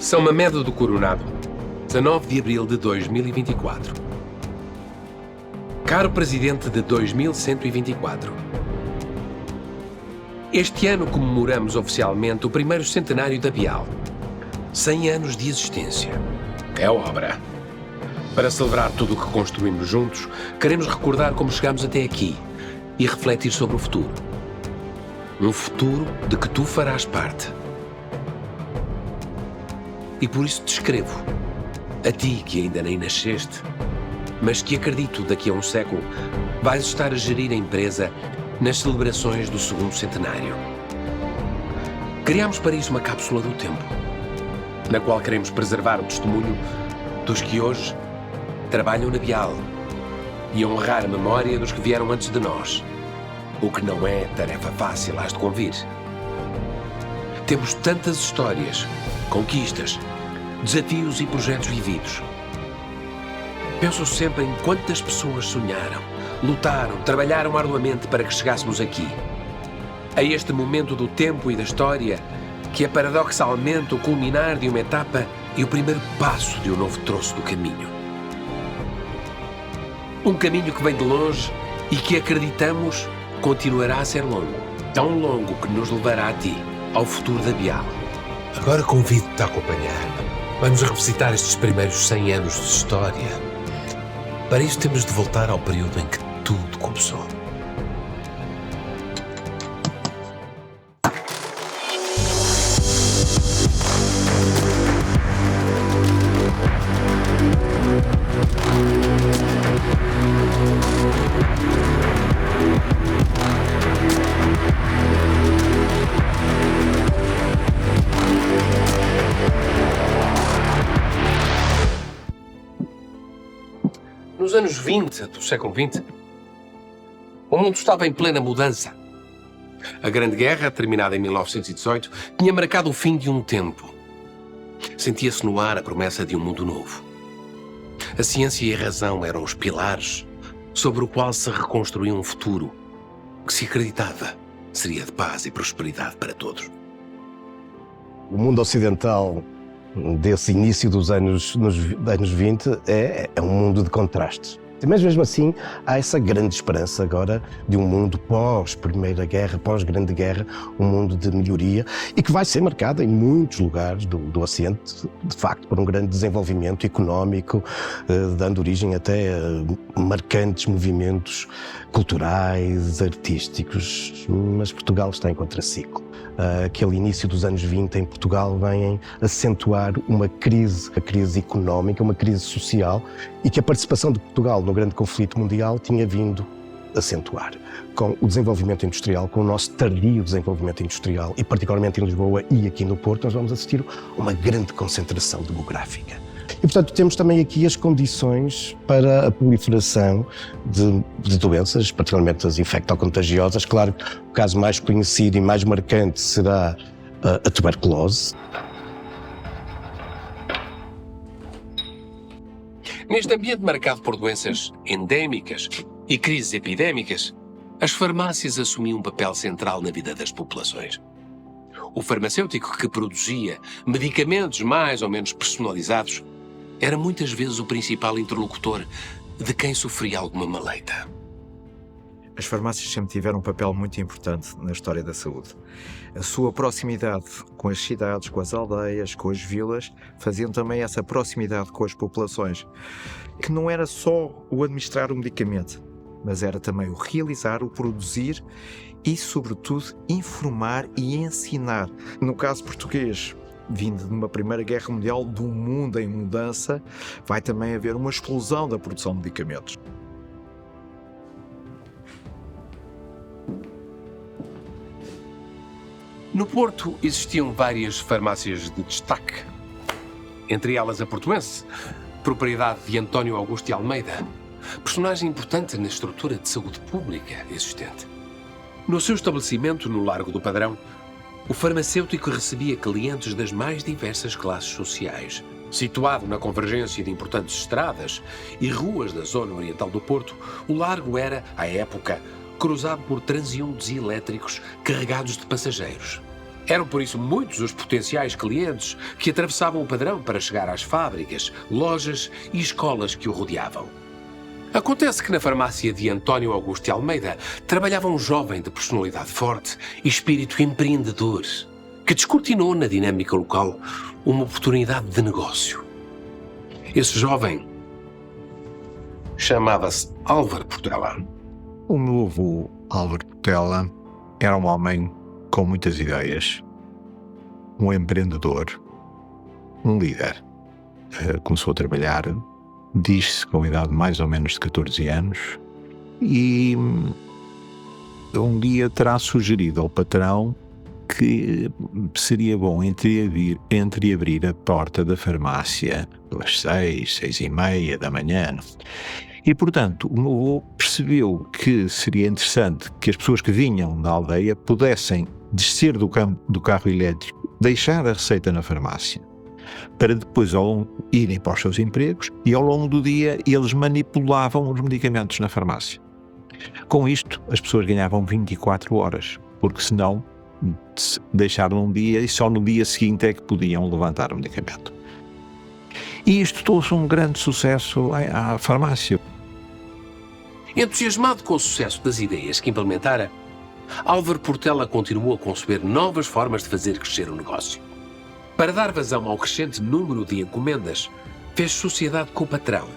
São Mamed do Coronado, 19 de abril de 2024. Caro Presidente de 2124. Este ano comemoramos oficialmente o primeiro centenário da Bial. 100 anos de existência. É obra. Para celebrar tudo o que construímos juntos, queremos recordar como chegamos até aqui e refletir sobre o futuro. Um futuro de que tu farás parte. E por isso te escrevo, a ti que ainda nem nasceste, mas que acredito daqui a um século vais estar a gerir a empresa nas celebrações do segundo centenário. Criámos para isso uma cápsula do tempo, na qual queremos preservar o testemunho dos que hoje trabalham na Bial e honrar a memória dos que vieram antes de nós, o que não é tarefa fácil, hás de convir. Temos tantas histórias, conquistas, desafios e projetos vividos. Penso sempre em quantas pessoas sonharam, lutaram, trabalharam arduamente para que chegássemos aqui, a este momento do tempo e da história, que é paradoxalmente o culminar de uma etapa e o primeiro passo de um novo troço do caminho. Um caminho que vem de longe e que acreditamos continuará a ser longo, tão longo que nos levará a ti, ao futuro da Bial. Agora convido-te a acompanhar-me. Vamos revisitar estes primeiros 100 anos de história. Para isso temos de voltar ao período em que tudo começou. Nos anos 20 do século XX, o mundo estava em plena mudança. A Grande Guerra, terminada em 1918, tinha marcado o fim de um tempo. Sentia-se no ar a promessa de um mundo novo. A ciência e a razão eram os pilares sobre o qual se reconstruía um futuro que se acreditava seria de paz e prosperidade para todos. O mundo ocidental desse início dos anos 20 é um mundo de contrastes. Mas mesmo assim, há essa grande esperança agora de um mundo pós-Primeira Guerra, pós-Grande Guerra, um mundo de melhoria e que vai ser marcado em muitos lugares do Ocidente, de facto, por um grande desenvolvimento económico, dando origem até a marcantes movimentos culturais, artísticos, mas Portugal está em contraciclo. Aquele início dos anos 20 em Portugal vem acentuar uma crise, a crise económica, uma crise social e que a participação de Portugal no grande conflito mundial tinha vindo acentuar. Com o desenvolvimento industrial, com o nosso tardio desenvolvimento industrial e particularmente em Lisboa e aqui no Porto, nós vamos assistir a uma grande concentração demográfica. E, portanto, temos também aqui as condições para a proliferação de doenças, particularmente as infectocontagiosas. Claro que o caso mais conhecido e mais marcante será a tuberculose. Neste ambiente marcado por doenças endémicas e crises epidémicas, as farmácias assumiam um papel central na vida das populações. O farmacêutico que produzia medicamentos mais ou menos personalizados era muitas vezes o principal interlocutor de quem sofria alguma maleita. As farmácias sempre tiveram um papel muito importante na história da saúde. A sua proximidade com as cidades, com as aldeias, com as vilas, faziam também essa proximidade com as populações, que não era só o administrar o medicamento, mas era também o realizar, o produzir e, sobretudo, informar e ensinar. No caso português, vindo de uma Primeira Guerra Mundial, de um mundo em mudança, vai também haver uma explosão da produção de medicamentos. No Porto existiam várias farmácias de destaque, entre elas a Portuense, propriedade de António Augusto de Almeida, personagem importante na estrutura de saúde pública existente. No seu estabelecimento, no Largo do Padrão, o farmacêutico recebia clientes das mais diversas classes sociais. Situado na convergência de importantes estradas e ruas da zona oriental do Porto, o Largo era, à época, cruzado por transeuntes elétricos carregados de passageiros. Eram por isso muitos os potenciais clientes que atravessavam o padrão para chegar às fábricas, lojas e escolas que o rodeavam. Acontece que na farmácia de António Augusto de Almeida trabalhava um jovem de personalidade forte e espírito empreendedor, que descortinou na dinâmica local uma oportunidade de negócio. Esse jovem chamava-se Álvaro Portela. O novo Álvaro Portela era um homem com muitas ideias, um empreendedor, um líder. Começou a trabalhar, diz-se com a idade mais ou menos de 14 anos, e um dia terá sugerido ao patrão que seria bom entreabrir a porta da farmácia às 6h30 da manhã. E, portanto, o meu avô percebeu que seria interessante que as pessoas que vinham da aldeia pudessem descer do carro elétrico, deixar a receita na farmácia, para depois irem para os seus empregos, e ao longo do dia eles manipulavam os medicamentos na farmácia. Com isto, as pessoas ganhavam 24 horas, porque senão deixaram um dia e só no dia seguinte é que podiam levantar o medicamento. E isto trouxe um grande sucesso à farmácia. Entusiasmado com o sucesso das ideias que implementara, Álvaro Portela continuou a conceber novas formas de fazer crescer o negócio. Para dar vazão ao crescente número de encomendas, fez sociedade com o patrão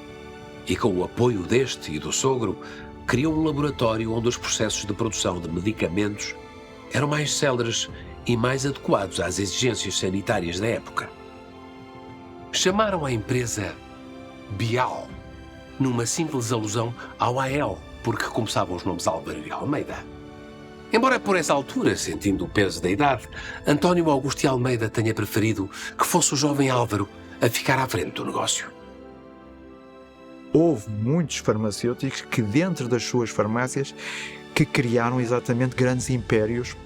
e, com o apoio deste e do sogro, criou um laboratório onde os processos de produção de medicamentos eram mais céleres e mais adequados às exigências sanitárias da época. Chamaram a empresa Bial, numa simples alusão ao AEL, porque começavam os nomes Álvaro e Almeida. Embora por essa altura, sentindo o peso da idade, António Augusto de Almeida tenha preferido que fosse o jovem Álvaro a ficar à frente do negócio. Houve muitos farmacêuticos que dentro das suas farmácias que criaram exatamente grandes impérios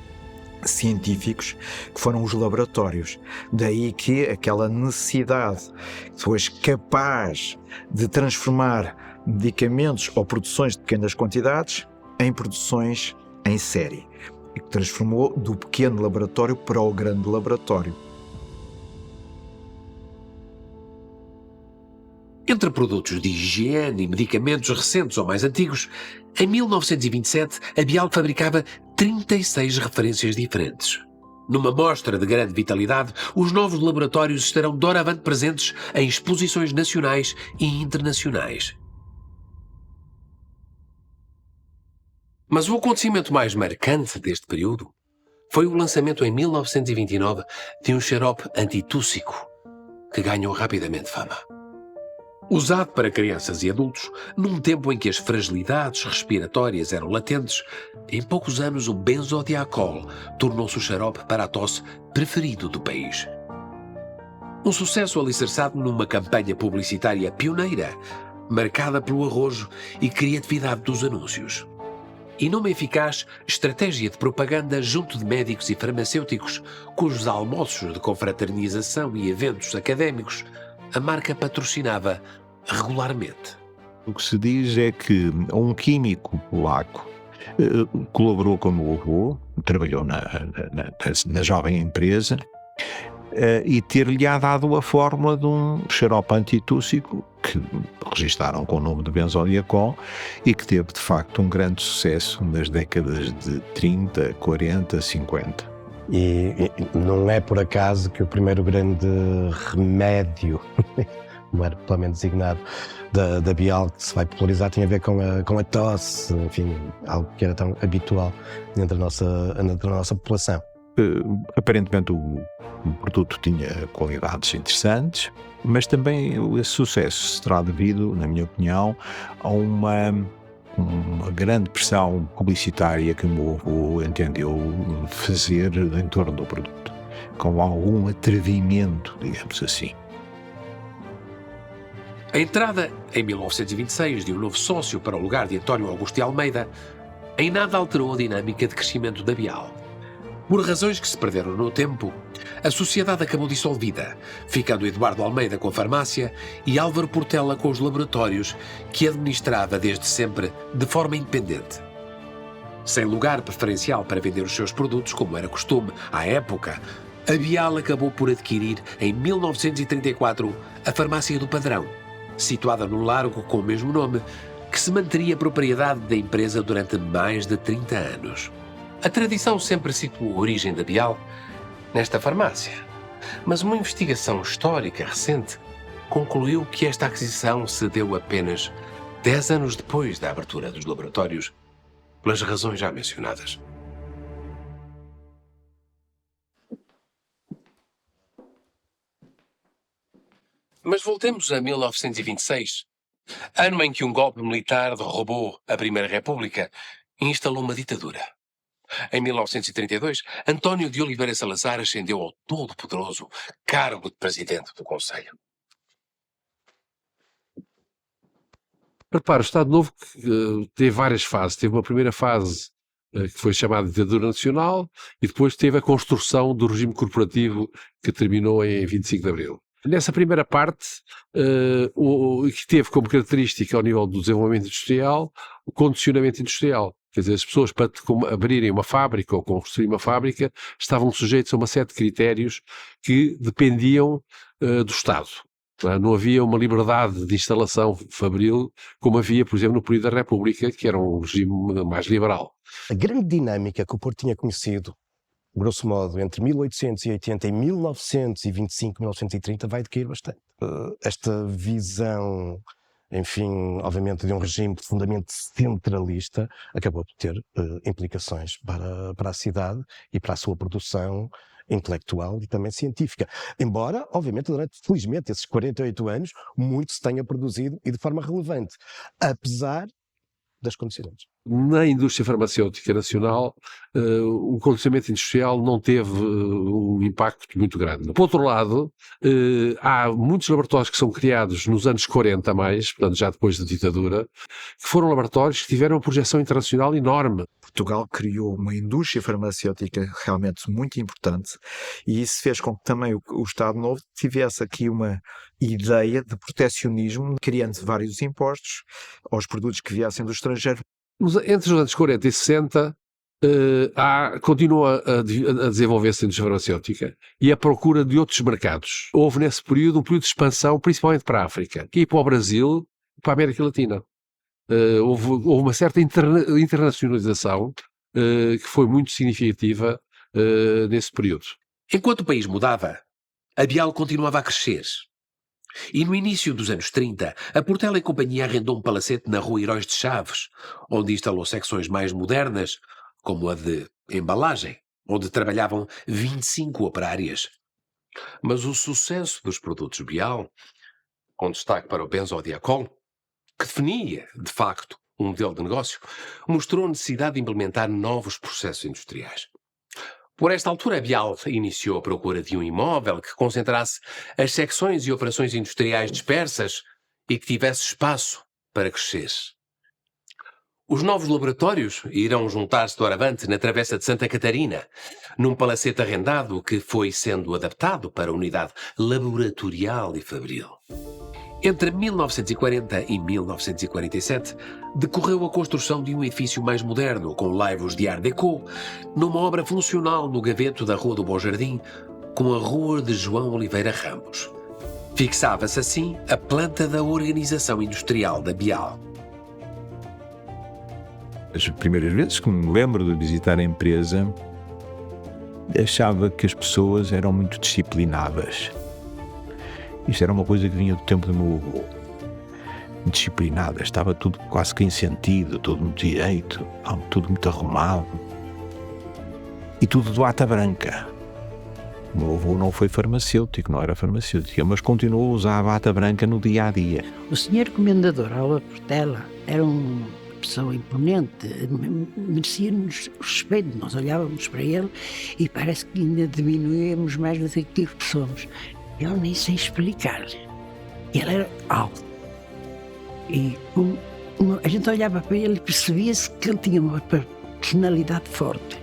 científicos, que foram os laboratórios. Daí que aquela necessidade, depois capaz de transformar medicamentos ou produções de pequenas quantidades em produções em série, e que transformou do pequeno laboratório para o grande laboratório. Entre produtos de higiene e medicamentos recentes ou mais antigos, em 1927 a Bial fabricava 36 referências diferentes. Numa mostra de grande vitalidade, os novos laboratórios estarão doravante presentes em exposições nacionais e internacionais. Mas o acontecimento mais marcante deste período foi o lançamento em 1929 de um xarope antitússico, que ganhou rapidamente fama. Usado para crianças e adultos, num tempo em que as fragilidades respiratórias eram latentes, em poucos anos o benzodiazol tornou-se o xarope para a tosse preferido do país. Um sucesso alicerçado numa campanha publicitária pioneira, marcada pelo arrojo e criatividade dos anúncios. E numa eficaz estratégia de propaganda junto de médicos e farmacêuticos, cujos almoços de confraternização e eventos académicos a marca patrocinava regularmente. O que se diz é que um químico polaco colaborou com o meu avô, trabalhou na jovem empresa, e ter-lhe dado a fórmula de um xarope antitússico que registaram com o nome de benzodiazol e que teve de facto um grande sucesso nas décadas de 30, 40, 50. E não é por acaso que o primeiro grande remédio, não era pelo menos designado, da Bial que se vai popularizar tem a ver com a tosse, enfim, algo que era tão habitual dentro da nossa população. Aparentemente o produto tinha qualidades interessantes, mas também esse sucesso se terá devido, na minha opinião, a uma grande pressão publicitária que o meu avô entendeu fazer em torno do produto, com algum atrevimento, digamos assim. A entrada, em 1926, de um novo sócio para o lugar de António Augusto de Almeida, em nada alterou a dinâmica de crescimento da Bial. Por razões que se perderam no tempo, a sociedade acabou dissolvida, ficando Eduardo Almeida com a farmácia e Álvaro Portela com os laboratórios, que administrava desde sempre de forma independente. Sem lugar preferencial para vender os seus produtos, como era costume à época, a Bial acabou por adquirir, em 1934, a Farmácia do Padrão, situada no largo com o mesmo nome, que se manteria propriedade da empresa durante mais de 30 anos. A tradição sempre situou a origem da Bial nesta farmácia, mas uma investigação histórica recente concluiu que esta aquisição se deu apenas 10 anos depois da abertura dos laboratórios, pelas razões já mencionadas. Mas voltemos a 1926, ano em que um golpe militar derrubou a Primeira República e instalou uma ditadura. Em 1932, António de Oliveira Salazar ascendeu ao todo-poderoso cargo de presidente do Conselho. Repara, o Estado Novo teve várias fases. Teve uma primeira fase que foi chamada de ditadura nacional e depois teve a construção do regime corporativo que terminou em 25 de Abril. Nessa primeira parte, que teve como característica ao nível do desenvolvimento industrial, o condicionamento industrial. Quer dizer, as pessoas para abrirem uma fábrica ou construir uma fábrica estavam sujeitos a uma série de critérios que dependiam do Estado. Não havia uma liberdade de instalação fabril como havia, por exemplo, no período da República, que era um regime mais liberal. A grande dinâmica que o Porto tinha conhecido, grosso modo, entre 1880 e 1925, 1930, vai decair bastante. Esta visão, enfim, obviamente, de um regime profundamente centralista, acabou por ter implicações para a cidade e para a sua produção intelectual e também científica. Embora, obviamente, felizmente, esses 48 anos, muito se tenha produzido e de forma relevante, apesar das condicionantes. Na indústria farmacêutica nacional, o condicionamento industrial não teve um impacto muito grande. Por outro lado, há muitos laboratórios que são criados nos anos 40 mais, portanto já depois da ditadura, que foram laboratórios que tiveram uma projeção internacional enorme. Portugal criou uma indústria farmacêutica realmente muito importante e isso fez com que também o Estado Novo tivesse aqui uma ideia de protecionismo, criando vários impostos aos produtos que viessem do estrangeiro. Entre os anos 40 e 60, continua a desenvolver-se a indústria farmacêutica e a procura de outros mercados. Houve nesse período um período de expansão, principalmente para a África, e para o Brasil e para a América Latina. Houve uma certa internacionalização que foi muito significativa nesse período. Enquanto o país mudava, a Bial continuava a crescer. E no início dos anos 30, a Portela e Companhia arrendou um palacete na Rua Heróis de Chaves, onde instalou secções mais modernas, como a de embalagem, onde trabalhavam 25 operárias. Mas o sucesso dos produtos Bial, com destaque para o benzodiazol, que definia, de facto, um modelo de negócio, mostrou a necessidade de implementar novos processos industriais. Por esta altura, a Bial iniciou a procura de um imóvel que concentrasse as secções e operações industriais dispersas e que tivesse espaço para crescer. Os novos laboratórios irão juntar-se doravante na Travessa de Santa Catarina, num palacete arrendado que foi sendo adaptado para a unidade laboratorial e fabril. Entre 1940 e 1947, decorreu a construção de um edifício mais moderno, com laivos de Art Deco, numa obra funcional no gaveto da Rua do Bom Jardim, com a Rua de João Oliveira Ramos. Fixava-se assim a planta da organização industrial da Bial. As primeiras vezes que me lembro de visitar a empresa, achava que as pessoas eram muito disciplinadas. Isto era uma coisa que vinha do tempo do meu avô. Disciplinada, estava tudo quase que em sentido, tudo muito direito, tudo muito arrumado. E tudo de bata branca. O meu avô não foi farmacêutico, não era farmacêutico, mas continuou a usar a bata branca no dia a dia. O senhor comendador Álvaro Portela era uma pessoa imponente, merecia-nos o respeito. Nós olhávamos para ele e parece que ainda diminuíamos mais do que aquilo que somos. Eu nem sei explicar-lhe. Ele era alto. E a gente olhava para ele e percebia-se que ele tinha uma personalidade forte.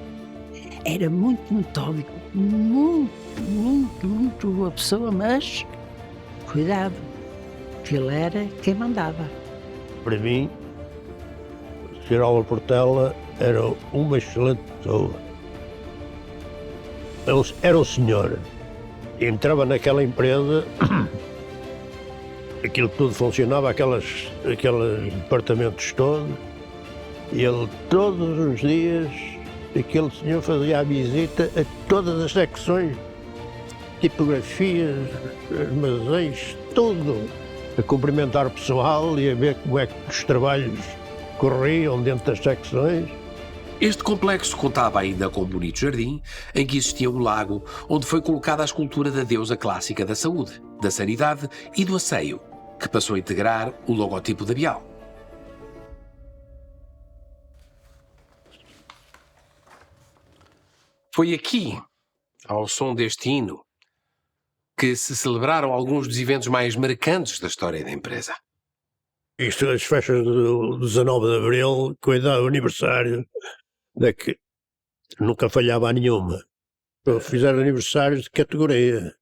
Era muito metódico, muito boa pessoa, mas cuidado, que ele era quem mandava. Para mim, o Sr. Álvaro Portela era uma excelente pessoa. Ele era um senhor. Entrava naquela empresa, aquilo tudo funcionava, aqueles departamentos todos, e ele todos os dias, aquele senhor fazia a visita a todas as secções, tipografias, armazéns, tudo, a cumprimentar o pessoal e a ver como é que os trabalhos corriam dentro das secções. Este complexo contava ainda com um bonito jardim, em que existia um lago onde foi colocada a escultura da deusa clássica da saúde, da sanidade e do asseio, que passou a integrar o logotipo da Bial. Foi aqui, ao som deste hino, que se celebraram alguns dos eventos mais marcantes da história da empresa. Isto, as festas do 19 de Abril, cuidado, o aniversário, que nunca falhava a nenhuma. Fizeram aniversários de categoria.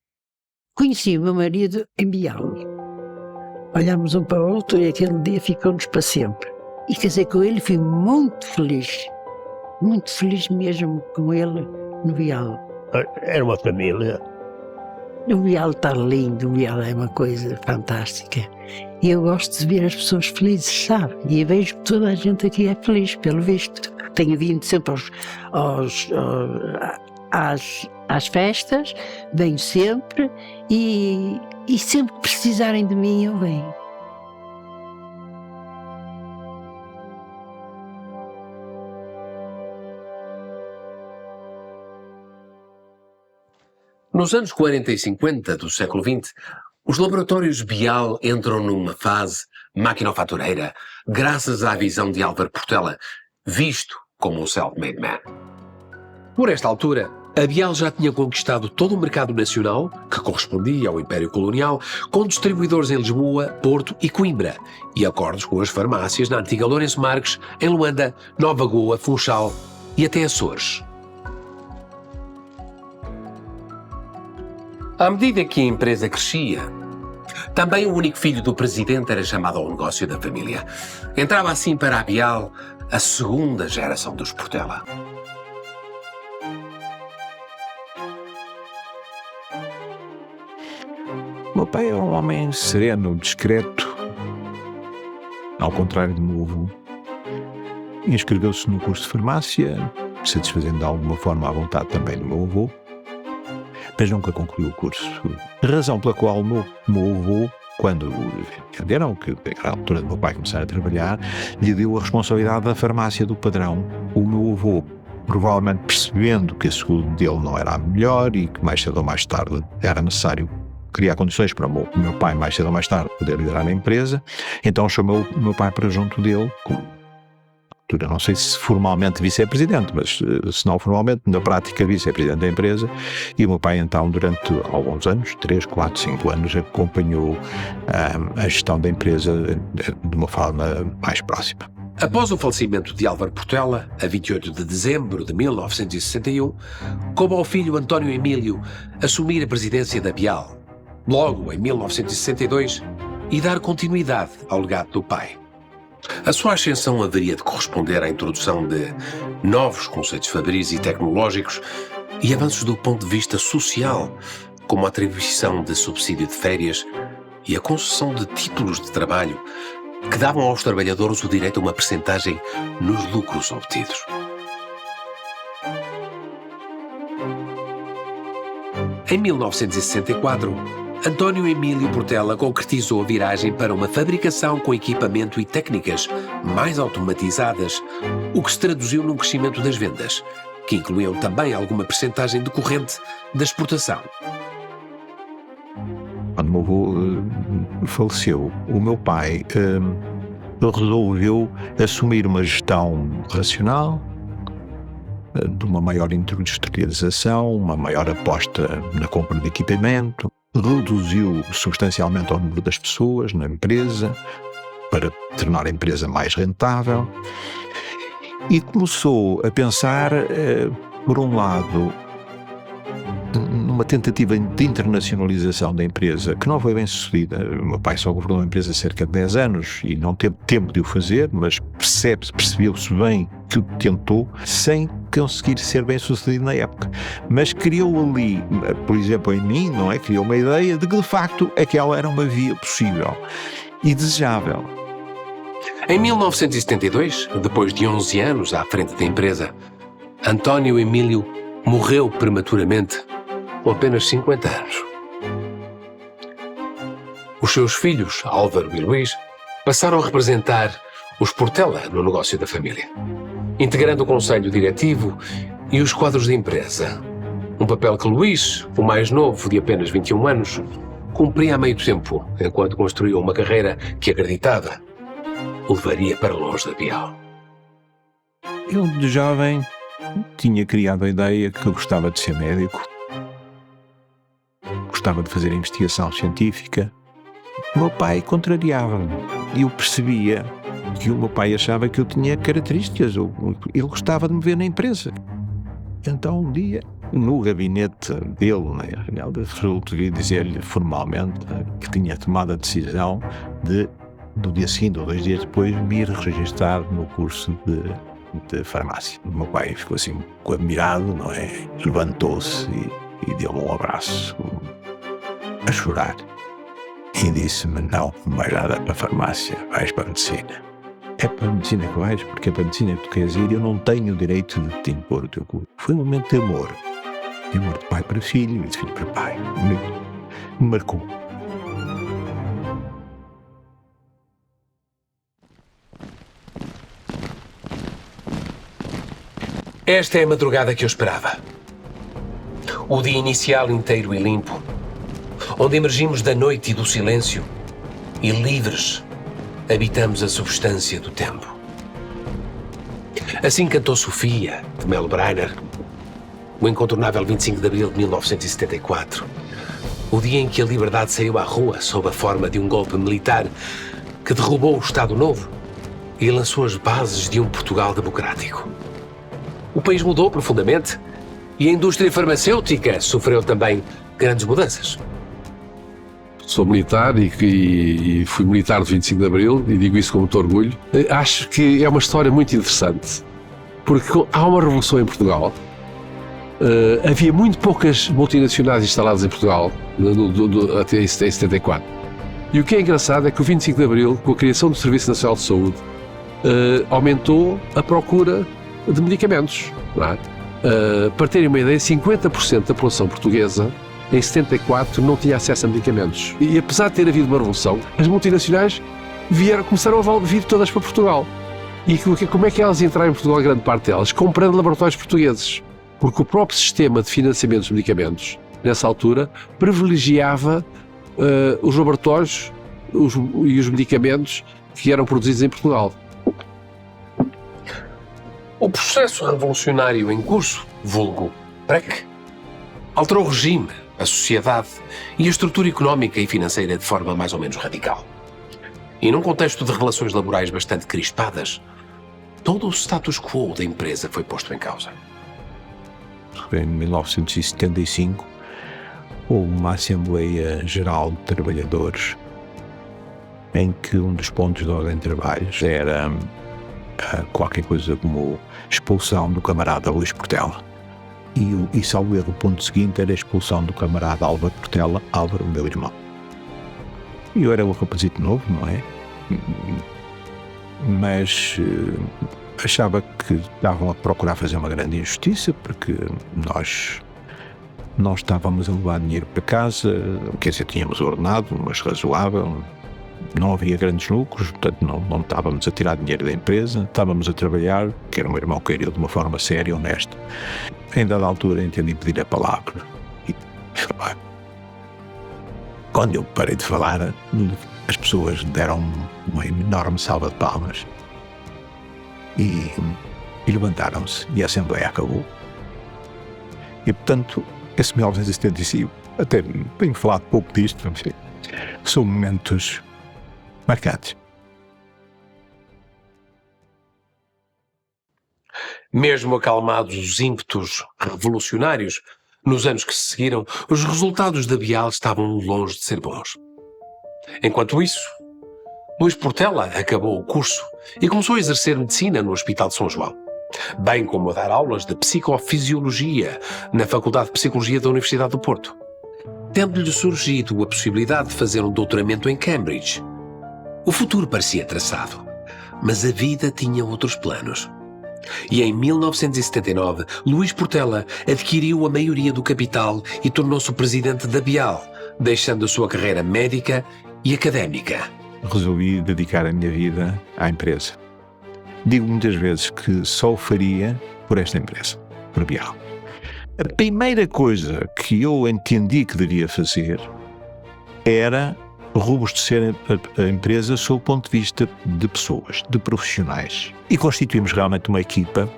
Conheci o meu marido em Bial. Olhámos um para o outro e aquele dia ficou-nos para sempre. E casei com ele e fui muito feliz mesmo com ele no Bial. Era uma família. O Bial está lindo, o Bial é uma coisa fantástica. E eu gosto de ver as pessoas felizes, sabe? E eu vejo que toda a gente aqui é feliz, pelo visto. Tenho vindo sempre às festas, venho sempre e sempre que precisarem de mim eu venho. Nos anos 40 e 50 do século XX, os laboratórios Bial entram numa fase maquinofatureira graças à visão de Álvaro Portela, visto como um self-made man. Por esta altura, a Bial já tinha conquistado todo o mercado nacional, que correspondia ao Império Colonial, com distribuidores em Lisboa, Porto e Coimbra, e acordos com as farmácias na antiga Lourenço Marques, em Luanda, Nova Goa, Funchal e até Açores. À medida que a empresa crescia, também o único filho do presidente era chamado ao negócio da família. Entrava assim para a Bial a segunda geração dos Portela. Meu pai era um homem sereno, discreto, ao contrário do meu avô. Inscreveu-se no curso de farmácia, satisfazendo de alguma forma a vontade também do meu avô, mas nunca concluiu o curso. A razão pela qual o meu avô, quando entenderam que era a altura do meu pai começar a trabalhar, lhe deu a responsabilidade da farmácia do padrão. O meu avô, provavelmente percebendo que a saúde dele não era a melhor e que mais cedo ou mais tarde era necessário criar condições para o meu pai mais cedo ou mais tarde poder liderar a empresa, então chamou o meu pai para junto dele, como não sei se formalmente vice-presidente, mas se não formalmente, na prática vice-presidente da empresa, e o meu pai então durante alguns anos, 3, 4, 5 anos, acompanhou a gestão da empresa de uma forma mais próxima. Após o falecimento de Álvaro Portela, a 28 de dezembro de 1961, coube ao filho António Emílio assumir a presidência da Bial, logo em 1962, e dar continuidade ao legado do pai. A sua ascensão haveria de corresponder à introdução de novos conceitos fabris e tecnológicos e avanços do ponto de vista social, como a atribuição de subsídio de férias e a concessão de títulos de trabalho que davam aos trabalhadores o direito a uma percentagem nos lucros obtidos. Em 1964, António Emílio Portela concretizou a viragem para uma fabricação com equipamento e técnicas mais automatizadas, o que se traduziu num crescimento das vendas, que incluíam também alguma percentagem decorrente da exportação. Quando o meu avô faleceu, o meu pai resolveu assumir uma gestão racional, de uma maior industrialização, uma maior aposta na compra de equipamento, reduziu substancialmente o número das pessoas na empresa para tornar a empresa mais rentável e começou a pensar, por um lado, numa tentativa de internacionalização da empresa que não foi bem sucedida. O meu pai só governou a empresa cerca de 10 anos e não teve tempo de o fazer, mas percebeu-se bem que o tentou sem conseguir ser bem sucedido na época. Mas criou ali, por exemplo, em mim, não é? Criou uma ideia de que de facto aquela era uma via possível e desejável. Em 1972, depois de 11 anos à frente da empresa, António Emílio morreu prematuramente com apenas 50 anos. Os seus filhos, Álvaro e Luís, passaram a representar os Portela no negócio da família, integrando o conselho diretivo e os quadros da empresa. Um papel que Luís, o mais novo, de apenas 21 anos, cumpria a meio tempo, enquanto construía uma carreira que acreditava o levaria para longe da Bial. Eu, de jovem, tinha criado a ideia que eu gostava de ser médico, gostava de fazer investigação científica. O meu pai contrariava-me e eu percebia que o meu pai achava que eu tinha características, ele gostava de me ver na empresa. Então, um dia, no gabinete dele, resolvi dizer-lhe formalmente que tinha tomado a decisão de, no dia seguinte ou 2 dias depois, me ir registrar no curso de farmácia. O meu pai ficou assim, admirado, não é? Levantou-se e deu-me um abraço, a chorar. E disse-me, não vais nada para a farmácia, vais para a medicina. É para a medicina que vais, porque é para a medicina que tu queres ir e eu não tenho o direito de te impor o teu curso. Foi um momento de amor. De amor de pai para filho e de filho para pai. Me marcou. Esta é a madrugada que eu esperava. O dia inicial inteiro e limpo, onde emergimos da noite e do silêncio e livres habitamos a substância do tempo. Assim cantou Sofia, de Mel Brainer, o incontornável 25 de abril de 1974, o dia em que a liberdade saiu à rua sob a forma de um golpe militar que derrubou o Estado Novo e lançou as bases de um Portugal democrático. O país mudou profundamente e a indústria farmacêutica sofreu também grandes mudanças. Sou militar e fui militar do 25 de Abril e digo isso com muito orgulho. Acho que é uma história muito interessante, porque há uma revolução em Portugal. Havia muito poucas multinacionais instaladas em Portugal até em 74. E o que é engraçado é que o 25 de Abril, com a criação do Serviço Nacional de Saúde, aumentou a procura de medicamentos. Não é? Para terem uma ideia, 50% da população portuguesa em 74 não tinha acesso a medicamentos. E apesar de ter havido uma revolução, as multinacionais começaram a vir todas para Portugal. E como é que elas entraram em Portugal, grande parte delas? Comprando laboratórios portugueses. Porque o próprio sistema de financiamento dos medicamentos, nessa altura, privilegiava os laboratórios e os medicamentos que eram produzidos em Portugal. O processo revolucionário em curso, vulgo PREC, alterou o regime, a sociedade e a estrutura económica e financeira de forma mais ou menos radical. E num contexto de relações laborais bastante crispadas, todo o status quo da empresa foi posto em causa. Em 1975, houve uma Assembleia Geral de Trabalhadores em que um dos pontos de ordem de trabalhos era qualquer coisa como expulsão do camarada Luís Portela. E salvo erro, o ponto seguinte era a expulsão do camarada Álvaro Portela, Álvaro, o meu irmão. E eu era um rapazito novo, não é? Mas achava que estavam a procurar fazer uma grande injustiça, porque nós estávamos a levar dinheiro para casa, quer dizer, tínhamos ordenado, mas razoável, não havia grandes lucros, portanto não estávamos a tirar dinheiro da empresa, estávamos a trabalhar, que era o meu irmão que queria de uma forma séria e honesta. Em dada altura entendi pedir a palavra e falar. Quando eu parei de falar, as pessoas deram uma enorme salva de palmas e levantaram-se e a Assembleia acabou. E portanto, esse 1975, até tenho falado pouco disto, enfim, são momentos marcantes. Mesmo acalmados os ímpetos revolucionários, Nos anos que se seguiram, os resultados da Bial estavam longe de ser bons. Enquanto isso, Luís Portela acabou o curso e começou a exercer medicina no Hospital de São João, bem como a dar aulas de psicofisiologia na Faculdade de Psicologia da Universidade do Porto, tendo-lhe surgido a possibilidade de fazer um doutoramento em Cambridge. O futuro parecia traçado, mas a vida tinha outros planos. E em 1979, Luís Portela adquiriu a maioria do capital e tornou-se o presidente da Bial, deixando a sua carreira médica e académica. Resolvi dedicar a minha vida à empresa. Digo muitas vezes que só o faria por esta empresa, por Bial. A primeira coisa que eu entendi que devia fazer era robustecer a empresa sob o ponto de vista de pessoas, de profissionais. E constituímos realmente uma equipa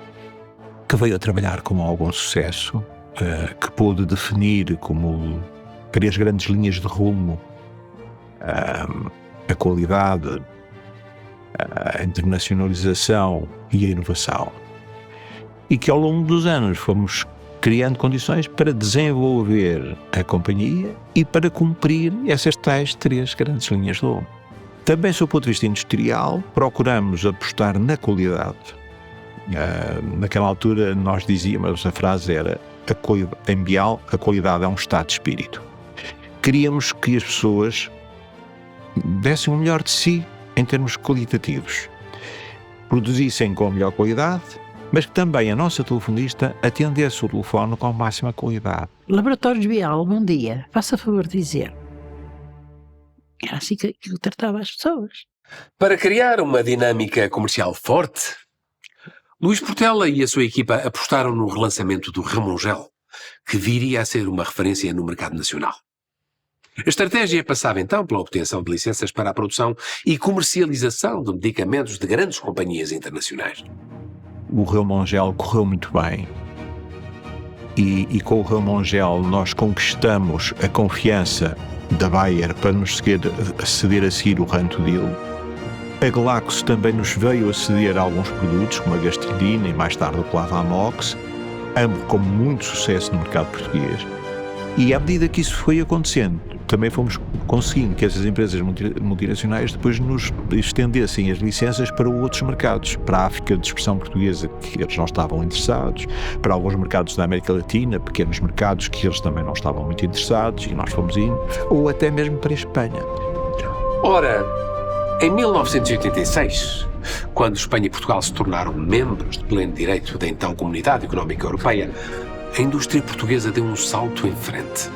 que veio a trabalhar com algum sucesso, que pôde definir como 3 grandes linhas de rumo: a qualidade, a internacionalização e a inovação. E que ao longo dos anos fomos criando condições para desenvolver a companhia e para cumprir essas tais 3 grandes linhas de rumo. Também, sob o ponto de vista industrial, procuramos apostar na qualidade. Naquela altura nós dizíamos, a frase era: em Bial, a qualidade é um estado de espírito. Queríamos que as pessoas dessem o melhor de si em termos qualitativos, produzissem com a melhor qualidade, mas que também a nossa telefonista atendesse o telefone com a máxima qualidade. Laboratórios Bial, bom dia. Faça favor de dizer. Era assim que eu tratava as pessoas. Para criar uma dinâmica comercial forte, Luís Portela e a sua equipa apostaram no relançamento do Ramongel, que viria a ser uma referência no mercado nacional. A estratégia passava então pela obtenção de licenças para a produção e comercialização de medicamentos de grandes companhias internacionais. O Ramongel correu muito bem e com o Ramongel nós conquistamos a confiança da Bayer para nos ceder a seguir o Ranto Deal. A Glaxo também nos veio a ceder alguns produtos, como a Gastidina e mais tarde o Plavamox, ambos com muito sucesso no mercado português. E à medida que isso foi acontecendo, também fomos conseguindo que essas empresas multinacionais depois nos estendessem as licenças para outros mercados, para a África de expressão portuguesa, que eles não estavam interessados, para alguns mercados da América Latina, pequenos mercados que eles também não estavam muito interessados, e nós fomos indo, ou até mesmo para a Espanha. Ora, em 1986, quando Espanha e Portugal se tornaram membros de pleno direito da então Comunidade Económica Europeia, a indústria portuguesa deu um salto em frente.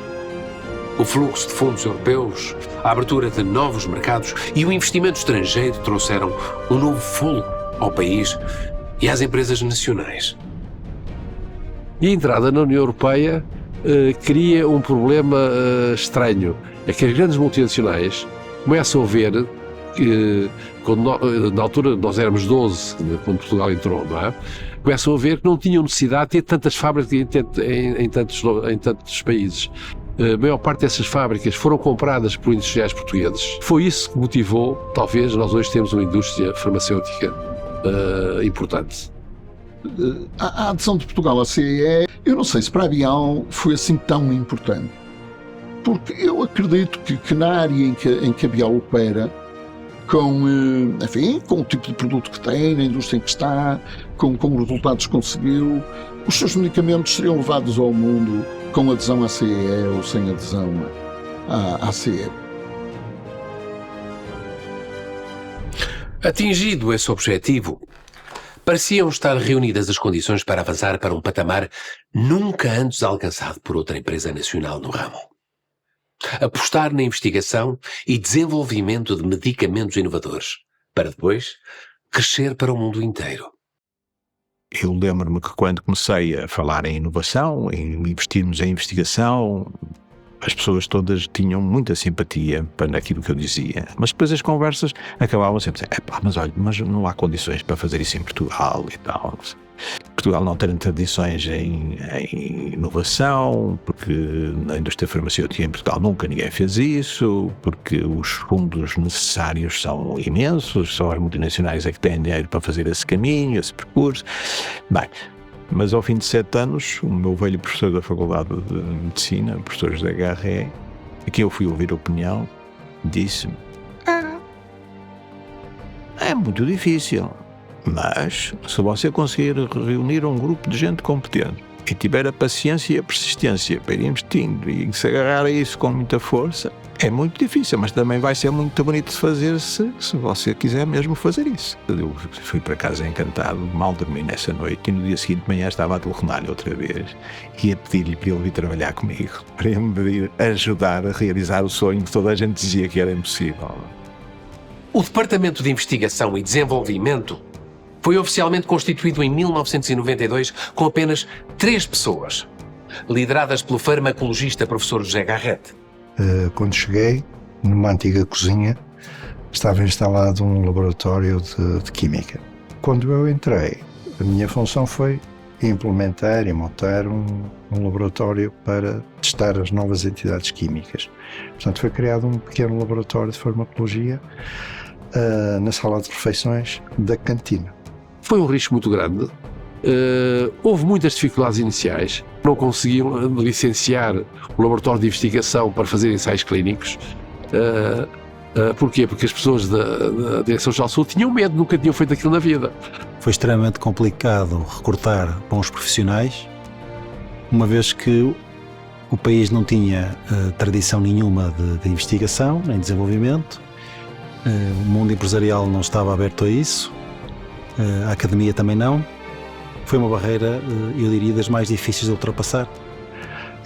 O fluxo de fundos europeus, a abertura de novos mercados e o investimento estrangeiro trouxeram um novo fôlego ao país e às empresas nacionais. E a entrada na União Europeia cria um problema estranho. É que as grandes multinacionais começam a ver que, na altura nós éramos 12, quando Portugal entrou, não é? Começam a ver que não tinham necessidade de ter tantas fábricas em tantos países. A maior parte dessas fábricas foram compradas por industriais portugueses. Foi isso que motivou, talvez, nós hoje temos uma indústria farmacêutica importante. A adesão de Portugal à CEE, eu não sei se para a Bial foi assim tão importante. Porque eu acredito que na área em que a Bial opera, com o tipo de produto que tem, na indústria em que está, com os resultados que conseguiu, os seus medicamentos seriam levados ao mundo com adesão à CEE ou sem adesão à CEE. Atingido esse objetivo, pareciam estar reunidas as condições para avançar para um patamar nunca antes alcançado por outra empresa nacional no ramo. Apostar na investigação e desenvolvimento de medicamentos inovadores, para depois crescer para o mundo inteiro. Eu lembro-me que quando comecei a falar em inovação, em investirmos em investigação, as pessoas todas tinham muita simpatia para aquilo que eu dizia. Mas depois as conversas acabavam sempre a dizer, mas não há condições para fazer isso em Portugal e tal. Portugal não tem tradições em inovação, porque na indústria farmacêutica em Portugal nunca ninguém fez isso, porque os fundos necessários são imensos, só as multinacionais é que têm dinheiro para fazer esse caminho, esse percurso. Bem, Mas ao fim de 7 anos, o meu velho professor da Faculdade de Medicina, o professor José Garré, a quem eu fui ouvir a opinião, disse-me: é muito difícil, mas se você conseguir reunir um grupo de gente competente e tiver a paciência e a persistência para ir investindo e se agarrar a isso com muita força, é muito difícil, mas também vai ser muito bonito de fazer se você quiser mesmo fazer isso. Eu fui para casa encantado, mal dormi nessa noite e no dia seguinte de manhã estava a telefonar-lhe outra vez e a pedir-lhe para ele vir trabalhar comigo, para ele me vir ajudar a realizar o sonho que toda a gente dizia que era impossível. O Departamento de Investigação e Desenvolvimento foi oficialmente constituído em 1992 com apenas 3 pessoas, lideradas pelo farmacologista professor José Garrett. Quando cheguei, numa antiga cozinha, estava instalado um laboratório de química. Quando eu entrei, a minha função foi implementar e montar um laboratório para testar as novas entidades químicas. Portanto, foi criado um pequeno laboratório de farmacologia na sala de refeições da cantina. Foi um risco muito grande. Houve muitas dificuldades iniciais. Não conseguiam licenciar o laboratório de investigação para fazer ensaios clínicos. Porquê? Porque as pessoas da Direção-Geral de Saúde tinham medo, nunca tinham feito aquilo na vida. Foi extremamente complicado recrutar bons profissionais, uma vez que o país não tinha tradição nenhuma de investigação nem desenvolvimento. O mundo empresarial não estava aberto a isso, a academia também não. Foi uma barreira, eu diria, das mais difíceis de ultrapassar.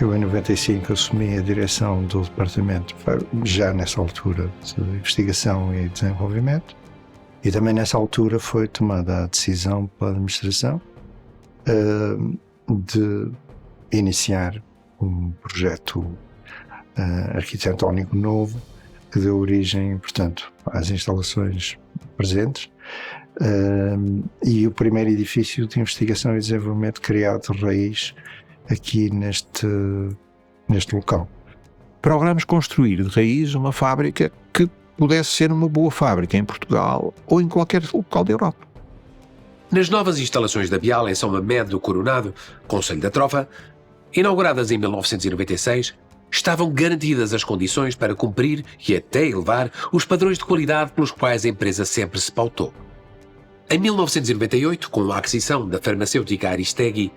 Eu, em 95, assumi a direção do departamento, já nessa altura, de investigação e desenvolvimento, e também nessa altura foi tomada a decisão pela administração de iniciar um projeto arquitetónico novo que deu origem, portanto, às instalações presentes, e o primeiro edifício de investigação e desenvolvimento criado de raiz aqui neste local. Procuramos construir de raiz uma fábrica que pudesse ser uma boa fábrica em Portugal ou em qualquer local da Europa. Nas novas instalações da Bial, em São Mamed do Coronado, Conselho da Trofa, inauguradas em 1996, estavam garantidas as condições para cumprir e até elevar os padrões de qualidade pelos quais a empresa sempre se pautou. Em 1998, com a aquisição da farmacêutica Aristegui,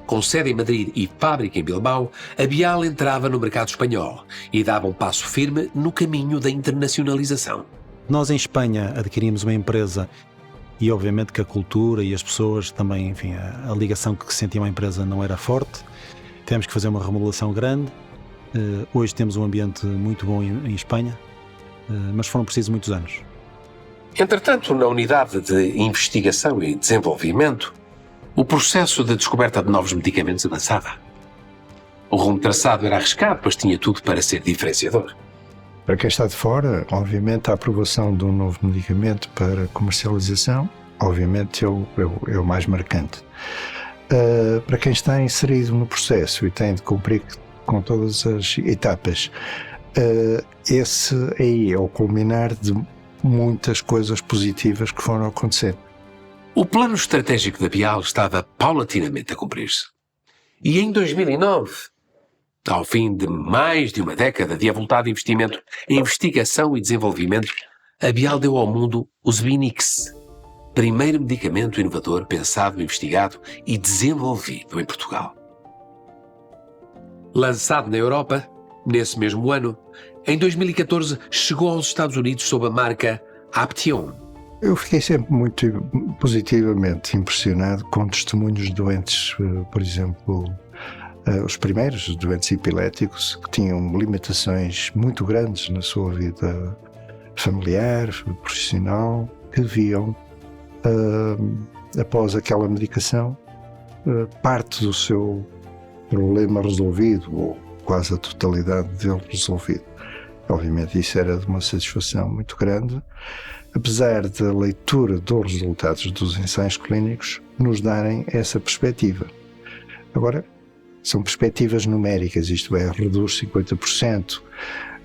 com sede em Madrid e fábrica em Bilbao, a Bial entrava no mercado espanhol e dava um passo firme no caminho da internacionalização. Nós em Espanha adquirimos uma empresa e obviamente que a cultura e as pessoas também, enfim, a ligação que sentiam à empresa não era forte. Tivemos que fazer uma remodelação grande. Hoje temos um ambiente muito bom em Espanha, mas foram precisos muitos anos. Entretanto, na unidade de investigação e desenvolvimento, o processo de descoberta de novos medicamentos avançava. O rumo traçado era arriscado, pois tinha tudo para ser diferenciador. Para quem está de fora, obviamente a aprovação de um novo medicamento para comercialização, obviamente é o mais marcante. Para quem está inserido no processo e tem de cumprir com todas as etapas, esse aí é o culminar de muitas coisas positivas que foram acontecendo. O plano estratégico da Bial estava paulatinamente a cumprir-se. E em 2009, ao fim de mais de uma década de avultado investimento em investigação e desenvolvimento, a Bial deu ao mundo o Zbinix, primeiro medicamento inovador pensado, investigado e desenvolvido em Portugal. Lançado na Europa, nesse mesmo ano, em 2014 chegou aos Estados Unidos sob a marca Aptiom. Eu fiquei sempre muito positivamente impressionado com testemunhos de doentes, por exemplo, os primeiros doentes epiléticos que tinham limitações muito grandes na sua vida familiar, profissional, que viam, após aquela medicação, parte do seu problema resolvido, ou quase a totalidade dele resolvido. Obviamente isso era de uma satisfação muito grande, apesar da leitura dos resultados dos ensaios clínicos nos darem essa perspectiva. Agora, são perspectivas numéricas, isto é, reduz 50%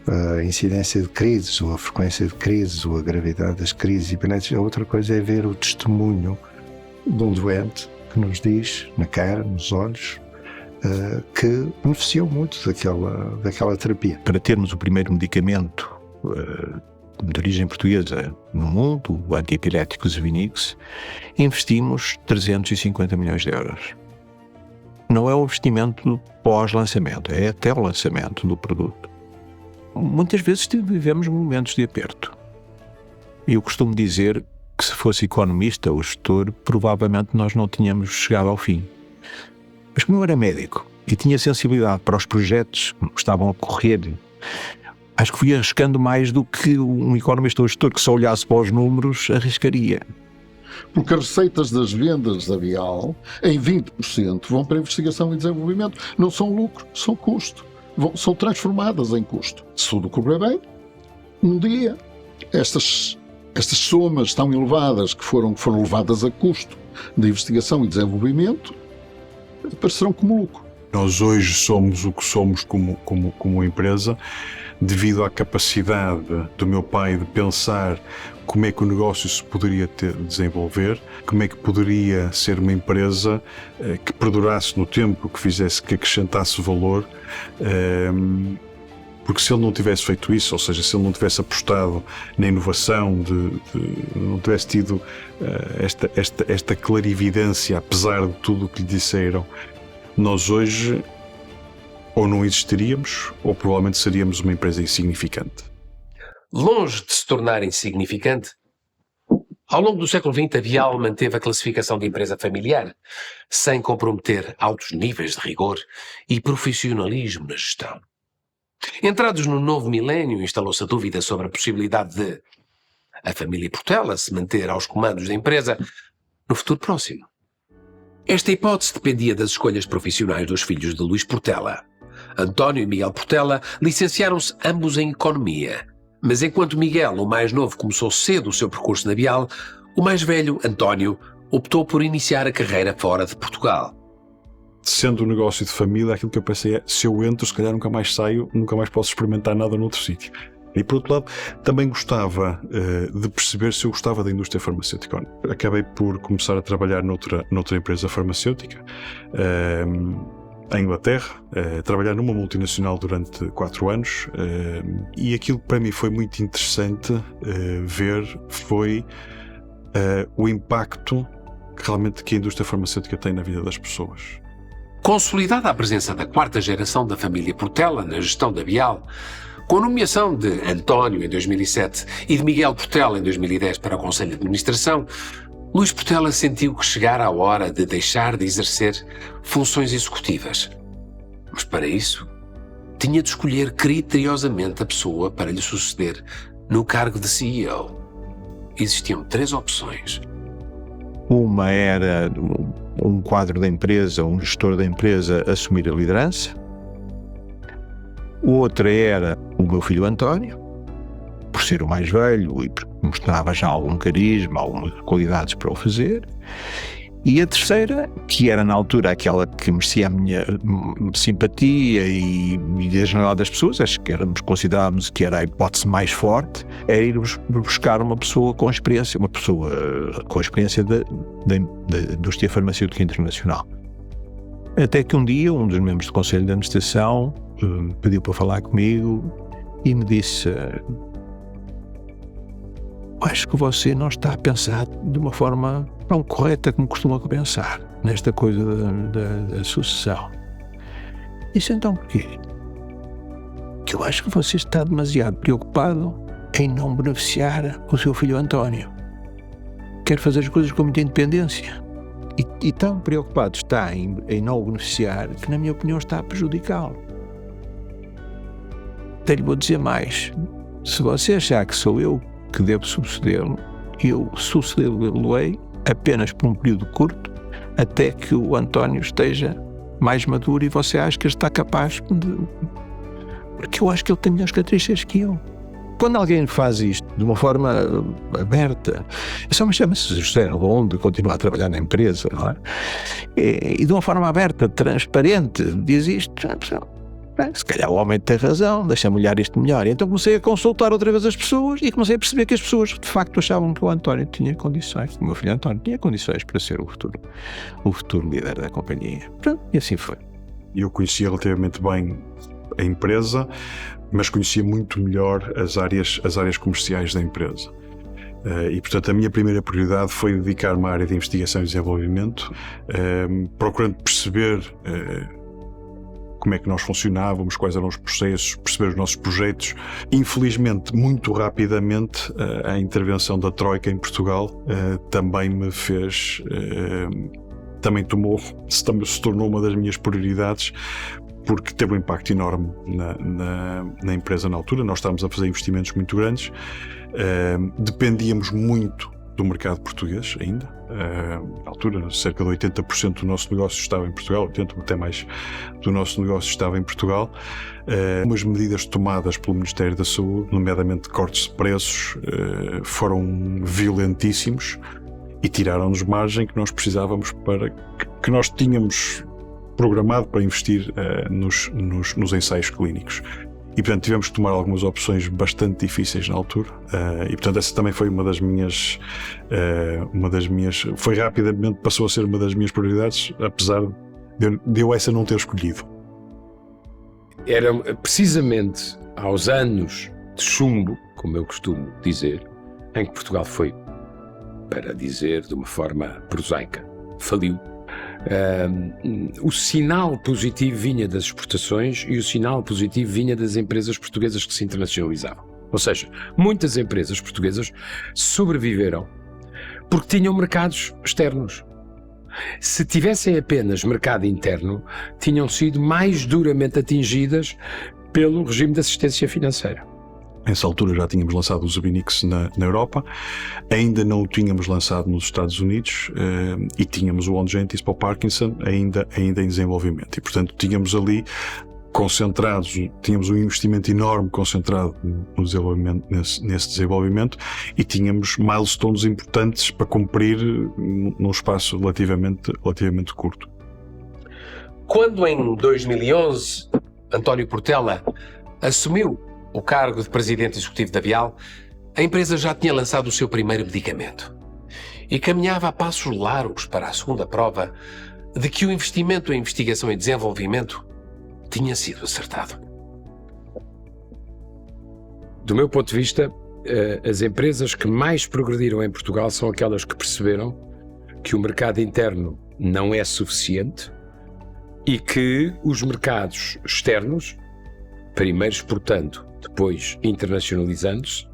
a incidência de crises, ou a frequência de crises, ou a gravidade das crises epiléticas. A outra coisa é ver o testemunho de um doente que nos diz, na cara, nos olhos, que beneficiou muito daquela terapia. Para termos o primeiro medicamento de origem portuguesa no mundo, o antiepilético Xevinix, investimos 350 milhões de euros. Não é um investimento pós-lançamento, é até o lançamento do produto. Muitas vezes vivemos momentos de aperto. E eu costumo dizer que se fosse economista ou gestor, provavelmente nós não tínhamos chegado ao fim. Mas como eu era médico e tinha sensibilidade para os projetos que estavam a correr, acho que fui arriscando mais do que um economista ou gestor que só olhasse para os números arriscaria. Porque as receitas das vendas da Bial, em 20%, vão para investigação e desenvolvimento. Não são lucro, são custo. São transformadas em custo. Se tudo correr bem, um dia, estas somas tão elevadas que foram levadas a custo de investigação e desenvolvimento, aparecerão como lucro. Nós hoje somos o que somos como empresa devido à capacidade do meu pai de pensar como é que o negócio se poderia desenvolver, como é que poderia ser uma empresa que perdurasse no tempo, que acrescentasse valor, porque se ele não tivesse feito isso, ou seja, se ele não tivesse apostado na inovação, não tivesse tido esta clarividência, apesar de tudo o que lhe disseram, nós hoje ou não existiríamos, ou provavelmente seríamos uma empresa insignificante. Longe de se tornar insignificante, ao longo do século XX a Bial manteve a classificação de empresa familiar, sem comprometer altos níveis de rigor e profissionalismo na gestão. Entrados no novo milénio, instalou-se a dúvida sobre a possibilidade de a família Portela se manter aos comandos da empresa no futuro próximo. Esta hipótese dependia das escolhas profissionais dos filhos de Luís Portela. António e Miguel Portela licenciaram-se ambos em Economia, mas enquanto Miguel, o mais novo, começou cedo o seu percurso na Bial, o mais velho, António, optou por iniciar a carreira fora de Portugal. Sendo um negócio de família, aquilo que eu pensei é, se eu entro, se calhar nunca mais saio, nunca mais posso experimentar nada noutro sítio. E por outro lado, também gostava de perceber se eu gostava da indústria farmacêutica. Acabei por começar a trabalhar noutra empresa farmacêutica, em Inglaterra, trabalhar numa multinacional durante 4 anos, e aquilo que para mim foi muito interessante ver foi o impacto que a indústria farmacêutica tem na vida das pessoas. Consolidada a presença da 4ª geração da família Portela na gestão da Bial, com a nomeação de António em 2007 e de Miguel Portela em 2010 para o Conselho de Administração, Luís Portela sentiu que chegara a hora de deixar de exercer funções executivas. Mas para isso, tinha de escolher criteriosamente a pessoa para lhe suceder no cargo de CEO. Existiam 3 opções. Uma era um quadro da empresa, um gestor da empresa assumir a liderança. Outra era o meu filho António, por ser o mais velho e porque mostrava já algum carisma, algumas qualidades para o fazer. E a terceira, que era na altura aquela que merecia a minha simpatia e a generalidade das pessoas, acho que considerávamos que era a hipótese mais forte, era ir buscar uma pessoa com experiência, da indústria farmacêutica internacional. Até que um dia, um dos membros do Conselho de Administração pediu para falar comigo e me disse: acho que você não está a pensar de uma forma tão correta como costuma pensar nesta coisa da sucessão. Disse: então porquê? Que eu acho que você está demasiado preocupado em não beneficiar o seu filho António. Quer fazer as coisas com muita independência. E tão preocupado está em não o beneficiar que, na minha opinião, está a prejudicá-lo. Até lhe vou dizer mais. Se você achar que sou eu que devo sucedê-lo, eu sucedê-lo-ei apenas por um período curto, até que o António esteja mais maduro e você acha que ele está capaz de... Porque eu acho que ele tem melhores características que eu. Quando alguém faz isto de uma forma aberta, só me chama-se José Londe, continua a trabalhar na empresa, não é? E de uma forma aberta, transparente, diz isto, Se calhar o homem tem razão, deixa-me olhar isto melhor. E então comecei a consultar outra vez as pessoas e comecei a perceber que as pessoas de facto achavam que o António tinha condições, o meu filho António tinha condições para ser o futuro líder da companhia. Pronto, e assim foi. Eu conhecia relativamente bem a empresa, mas conhecia muito melhor as áreas comerciais da empresa. E, portanto, a minha primeira prioridade foi dedicar-me à área de investigação e desenvolvimento, procurando perceber como é que nós funcionávamos, quais eram os processos, perceber os nossos projetos. Infelizmente, muito rapidamente, a intervenção da Troika em Portugal também me fez... se tornou uma das minhas prioridades, porque teve um impacto enorme na empresa na altura. Nós estávamos a fazer investimentos muito grandes, dependíamos muito do mercado português ainda. Na altura, cerca de 80% do nosso negócio estava em Portugal, 80% até mais do nosso negócio estava em Portugal. Umas medidas tomadas pelo Ministério da Saúde, nomeadamente cortes de preços, foram violentíssimos e tiraram-nos margem que nós precisávamos que nós tínhamos programado para investir nos ensaios clínicos. E, portanto, tivemos que tomar algumas opções bastante difíceis na altura. E, portanto, essa também foi uma das minhas... Foi rapidamente, passou a ser uma das minhas prioridades, apesar de eu essa não ter escolhido. Era precisamente aos anos de chumbo, como eu costumo dizer, em que Portugal foi, para dizer de uma forma prosaica, faliu. O sinal positivo vinha das exportações e o sinal positivo vinha das empresas portuguesas que se internacionalizavam. Ou seja, muitas empresas portuguesas sobreviveram porque tinham mercados externos. Se tivessem apenas mercado interno, tinham sido mais duramente atingidas pelo regime de assistência financeira. Nessa altura já tínhamos lançado o Zubinix na Europa, ainda não o tínhamos lançado nos Estados Unidos e tínhamos o Ongentys para o Parkinson ainda em desenvolvimento. E, portanto, tínhamos ali concentrados, tínhamos um investimento enorme concentrado no desenvolvimento, nesse desenvolvimento, e tínhamos milestones importantes para cumprir num espaço relativamente curto. Quando em 2011 António Portela assumiu o cargo de presidente executivo da Bial, a empresa já tinha lançado o seu primeiro medicamento e caminhava a passos largos para a segunda prova de que o investimento em investigação e desenvolvimento tinha sido acertado. Do meu ponto de vista, as empresas que mais progrediram em Portugal são aquelas que perceberam que o mercado interno não é suficiente e que os mercados externos, primeiro exportando, depois internacionalizando-se,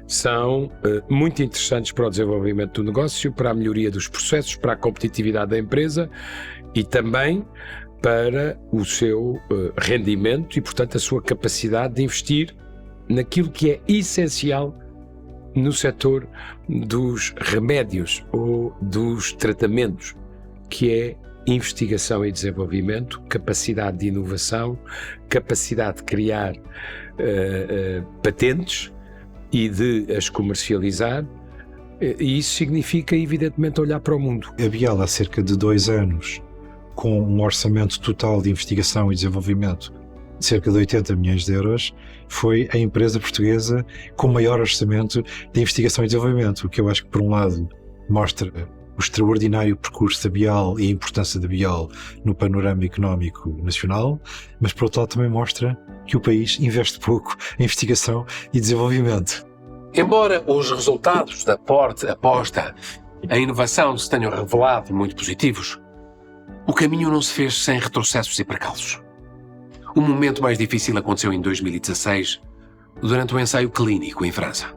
são muito interessantes para o desenvolvimento do negócio, para a melhoria dos processos, para a competitividade da empresa e também para o seu rendimento e, portanto, a sua capacidade de investir naquilo que é essencial no setor dos remédios ou dos tratamentos, que é investigação e desenvolvimento, capacidade de inovação, capacidade de criar patentes e de as comercializar, e isso significa, evidentemente, olhar para o mundo. A Bial, há cerca de 2 anos, com um orçamento total de investigação e desenvolvimento de cerca de 80 milhões de euros, foi a empresa portuguesa com maior orçamento de investigação e desenvolvimento, o que eu acho que, por um lado, mostra o extraordinário percurso da Bial e a importância da Bial no panorama económico nacional, mas por outro lado também mostra que o país investe pouco em investigação e desenvolvimento. Embora os resultados da forte aposta em inovação se tenham revelado muito positivos, o caminho não se fez sem retrocessos e percalços. O momento mais difícil aconteceu em 2016, durante o ensaio clínico em França.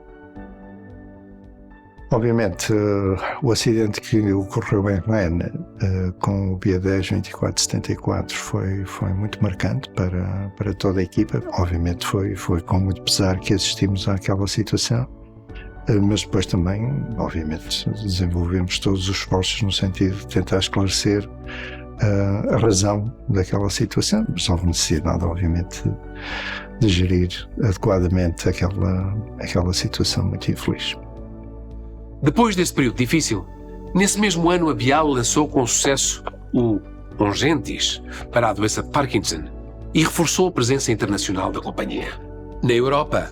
Obviamente, o acidente que ocorreu em Rennes com o BA10 2474 foi muito marcante para toda a equipa. Obviamente foi com muito pesar que assistimos àquela situação, mas depois também, obviamente, desenvolvemos todos os esforços no sentido de tentar esclarecer a razão daquela situação, mas houve necessidade, obviamente, de gerir adequadamente aquela situação muito infeliz. Depois desse período difícil, nesse mesmo ano a Bial lançou com sucesso o Ongentys para a doença de Parkinson e reforçou a presença internacional da companhia. Na Europa,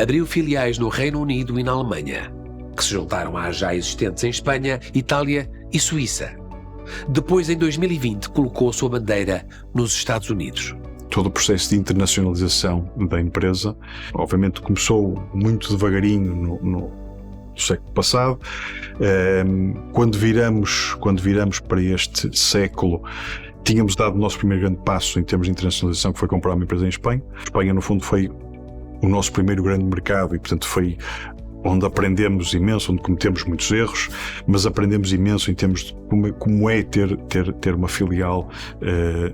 abriu filiais no Reino Unido e na Alemanha, que se juntaram às já existentes em Espanha, Itália e Suíça. Depois, em 2020, colocou a sua bandeira nos Estados Unidos. Todo o processo de internacionalização da empresa, obviamente, começou muito devagarinho no século passado. Quando viramos para este século, tínhamos dado o nosso primeiro grande passo em termos de internacionalização, que foi comprar uma empresa em Espanha. A Espanha, no fundo, foi o nosso primeiro grande mercado e, portanto, foi onde aprendemos imenso, onde cometemos muitos erros, mas aprendemos imenso em termos de como é ter uma filial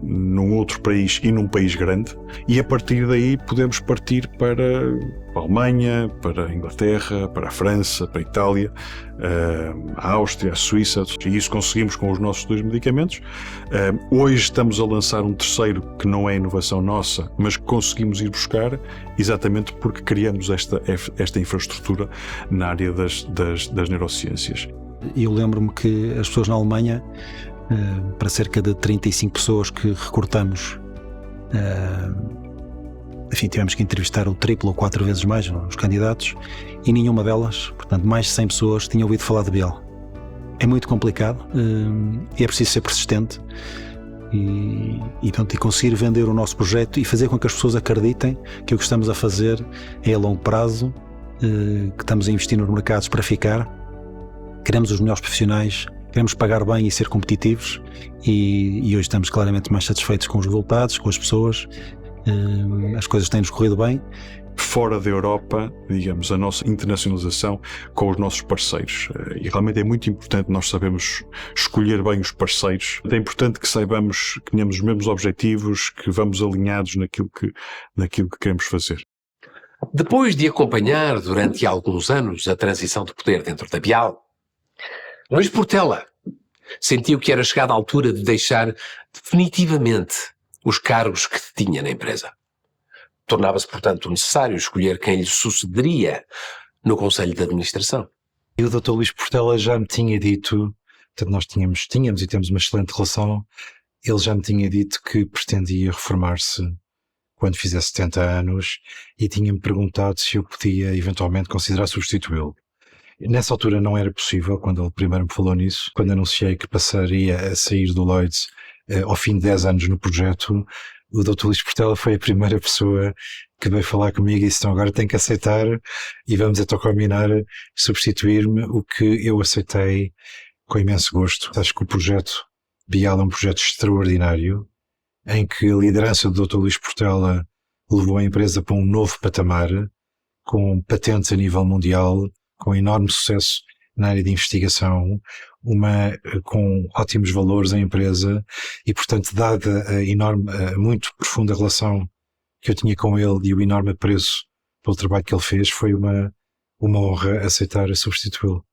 num outro país e num país grande, e a partir daí podemos partir para a Alemanha, para a Inglaterra, para a França, para a Itália, a Áustria, a Suíça, e isso conseguimos com os nossos 2 medicamentos. Hoje estamos a lançar um terceiro que não é inovação nossa, mas que conseguimos ir buscar exatamente porque criamos esta infraestrutura na área das neurociências. Eu lembro-me que as pessoas na Alemanha, para cerca de 35 pessoas que recrutamos, enfim, tivemos que entrevistar o triplo ou 4 vezes mais os candidatos, e nenhuma delas, portanto mais de 100 pessoas, tinha ouvido falar de Bial. É muito complicado e é preciso ser persistente e conseguir vender o nosso projeto e fazer com que as pessoas acreditem que o que estamos a fazer é a longo prazo, que estamos a investir nos mercados para ficar, queremos os melhores profissionais, queremos pagar bem e ser competitivos, e hoje estamos claramente mais satisfeitos com os resultados, com as pessoas. As coisas têm-nos corrido bem. Fora da Europa, digamos, a nossa internacionalização com os nossos parceiros. E realmente é muito importante nós sabermos escolher bem os parceiros. É importante que saibamos que tenhamos os mesmos objetivos, que vamos alinhados naquilo que queremos fazer. Depois de acompanhar durante alguns anos a transição de poder dentro da Bial, Luís Portela sentiu que era chegada a altura de deixar definitivamente os cargos que tinha na empresa. Tornava-se, portanto, necessário escolher quem lhe sucederia no Conselho de Administração. E o Dr. Luís Portela já me tinha dito, portanto nós tínhamos e temos uma excelente relação, ele já me tinha dito que pretendia reformar-se quando fizesse 70 anos e tinha-me perguntado se eu podia eventualmente considerar substituí-lo. Nessa altura não era possível, quando ele primeiro me falou nisso, quando anunciei que passaria a sair do Lloyds ao fim de 10 anos no projeto, o Dr. Luís Portela foi a primeira pessoa que veio falar comigo e disse: então agora tem que aceitar e vamos então combinar substituir-me, o que eu aceitei com imenso gosto. Acho que o projeto Bial é um projeto extraordinário, em que a liderança do Dr. Luís Portela levou a empresa para um novo patamar, com patentes a nível mundial, com enorme sucesso na área de investigação, com ótimos valores em empresa, e portanto, dada a muito profunda relação que eu tinha com ele e o enorme apreço pelo trabalho que ele fez, foi uma honra aceitar substituí-lo.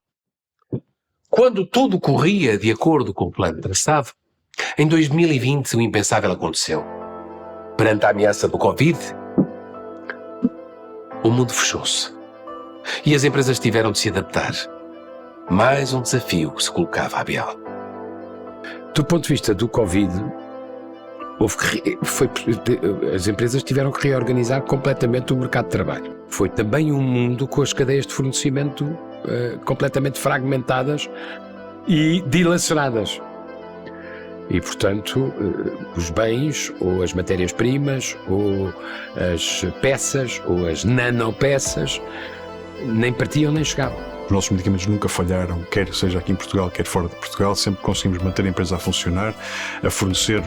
Quando tudo corria de acordo com o plano traçado, em 2020 o impensável aconteceu. Perante a ameaça do Covid, o mundo fechou-se e as empresas tiveram de se adaptar. Mais um desafio que se colocava à Bial. Do ponto de vista do Covid, as empresas tiveram que reorganizar completamente o mercado de trabalho. Foi também um mundo com as cadeias de fornecimento completamente fragmentadas e dilaceradas. E, portanto, os bens, ou as matérias-primas, ou as peças, ou as nanopeças, nem partiam nem chegavam. Os nossos medicamentos nunca falharam, quer seja aqui em Portugal, quer fora de Portugal. Sempre conseguimos manter a empresa a funcionar, a fornecer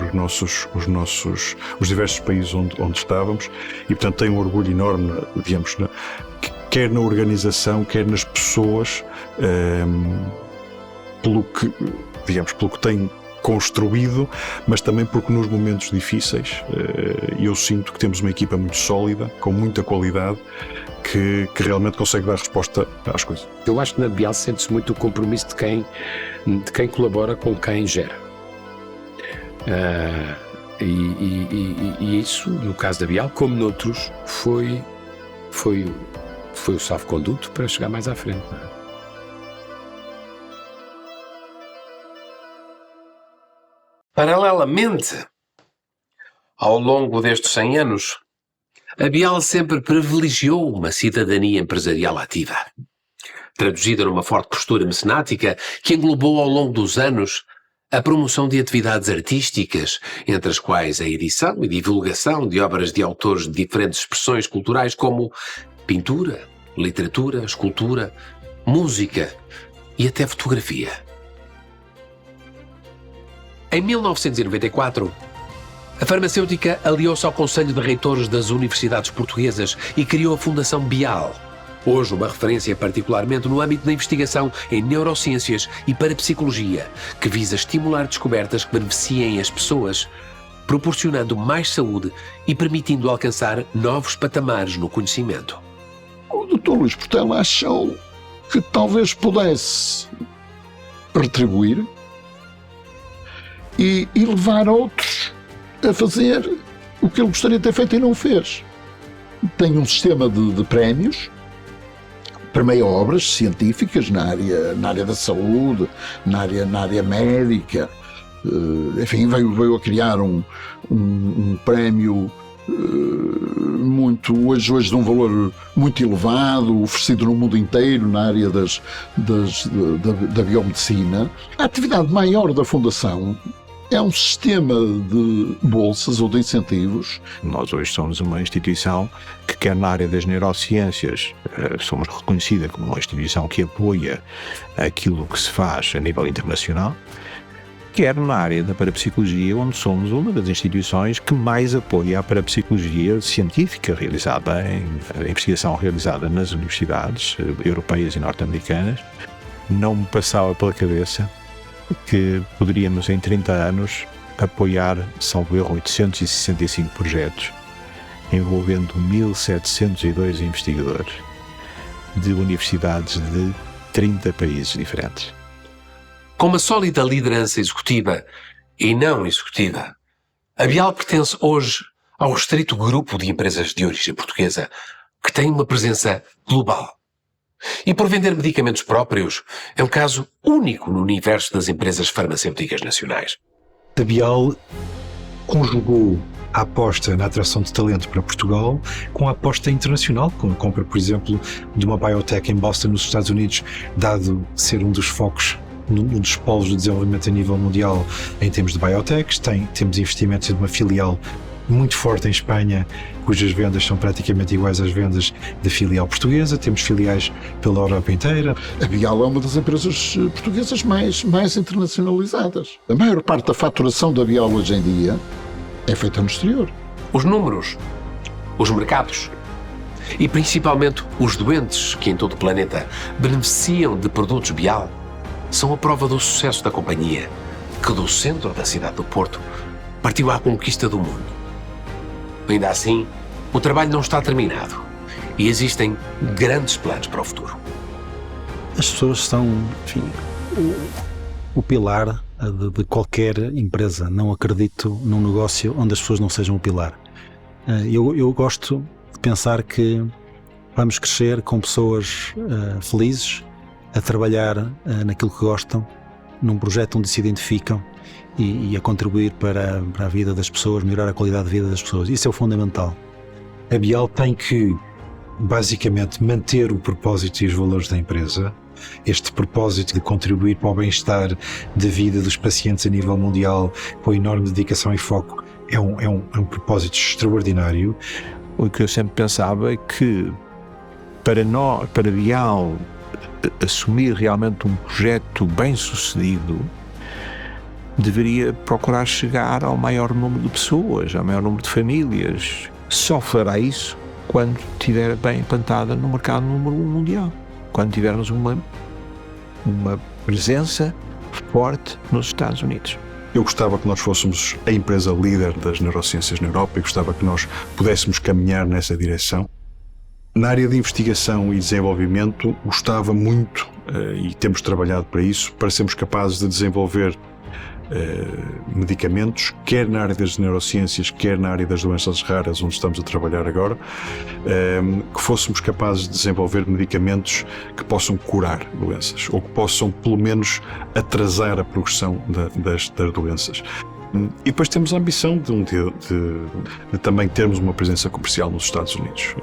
os diversos países onde estávamos, e portanto tenho um orgulho enorme, digamos, quer na organização, quer nas pessoas, pelo que tenho construído, mas também porque nos momentos difíceis eu sinto que temos uma equipa muito sólida, com muita qualidade, que realmente consegue dar resposta às coisas. Eu acho que na Bial sente-se muito o compromisso de quem colabora com quem gera. E isso, no caso da Bial, como noutros, foi o salvo-conduto para chegar mais à frente. Paralelamente Ao longo destes 100 anos, a Bial sempre privilegiou uma cidadania empresarial ativa, traduzida numa forte postura mecenática que englobou ao longo dos anos a promoção de atividades artísticas, entre as quais a edição e divulgação de obras de autores de diferentes expressões culturais como pintura, literatura, escultura, música e até fotografia. Em 1994, a farmacêutica aliou-se ao Conselho de Reitores das Universidades Portuguesas e criou a Fundação Bial, hoje uma referência particularmente no âmbito da investigação em neurociências e parapsicologia, que visa estimular descobertas que beneficiem as pessoas, proporcionando mais saúde e permitindo alcançar novos patamares no conhecimento. O Dr. Luís Portela achou que talvez pudesse retribuir e levar outros a fazer o que ele gostaria de ter feito e não fez. Tem um sistema de prémios, premia obras científicas na área da saúde, na área médica. Enfim, veio a criar um prémio hoje de um valor muito elevado, oferecido no mundo inteiro na área da biomedicina. A atividade maior da Fundação é um sistema de bolsas ou de incentivos. Nós hoje somos uma instituição que, quer na área das neurociências, somos reconhecida como uma instituição que apoia aquilo que se faz a nível internacional, quer na área da parapsicologia, onde somos uma das instituições que mais apoia a parapsicologia científica realizada, a investigação realizada nas universidades europeias e norte-americanas. Não me passava pela cabeça que poderíamos em 30 anos apoiar, salvo erro, 865 projetos, envolvendo 1.702 investigadores de universidades de 30 países diferentes. Com uma sólida liderança executiva e não executiva, a Bial pertence hoje ao restrito grupo de empresas de origem portuguesa que tem uma presença global. E por vender medicamentos próprios, é um caso único no universo das empresas farmacêuticas nacionais. A Bial conjugou a aposta na atração de talento para Portugal com a aposta internacional, com a compra, por exemplo, de uma biotech em Boston, nos Estados Unidos, dado ser um dos focos, um dos polos de desenvolvimento a nível mundial em termos de biotechs. Temos investimentos de uma filial muito forte em Espanha, cujas vendas são praticamente iguais às vendas da filial portuguesa. Temos filiais pela Europa inteira. A Bial é uma das empresas portuguesas mais internacionalizadas. A maior parte da faturação da Bial hoje em dia é feita no exterior. Os números, os mercados e principalmente os doentes que em todo o planeta beneficiam de produtos Bial são a prova do sucesso da companhia, que do centro da cidade do Porto partiu à conquista do mundo. Ainda assim, o trabalho não está terminado e existem grandes planos para o futuro. As pessoas são, enfim, o pilar de qualquer empresa. Não acredito num negócio onde as pessoas não sejam o pilar. Eu gosto de pensar que vamos crescer com pessoas felizes, a trabalhar naquilo que gostam, num projeto onde se identificam e a contribuir para a vida das pessoas, melhorar a qualidade de vida das pessoas. Isso é o fundamental. A Bial tem que, basicamente, manter o propósito e os valores da empresa. Este propósito de contribuir para o bem-estar da vida dos pacientes a nível mundial, com enorme dedicação e foco, é um propósito extraordinário. O que eu sempre pensava é que para a Bial assumir realmente um projeto bem-sucedido, deveria procurar chegar ao maior número de pessoas, ao maior número de famílias. Só fará isso quando estiver bem implantada no mercado número 1 mundial, quando tivermos uma presença forte nos Estados Unidos. Eu gostava que nós fôssemos a empresa líder das neurociências na Europa e gostava que nós pudéssemos caminhar nessa direção. Na área de investigação e desenvolvimento, gostava muito, e temos trabalhado para isso, para sermos capazes de desenvolver medicamentos, quer na área das neurociências, quer na área das doenças raras, onde estamos a trabalhar agora, que fôssemos capazes de desenvolver medicamentos que possam curar doenças, ou que possam, pelo menos, atrasar a progressão das doenças. E depois temos a ambição de também termos uma presença comercial nos Estados Unidos.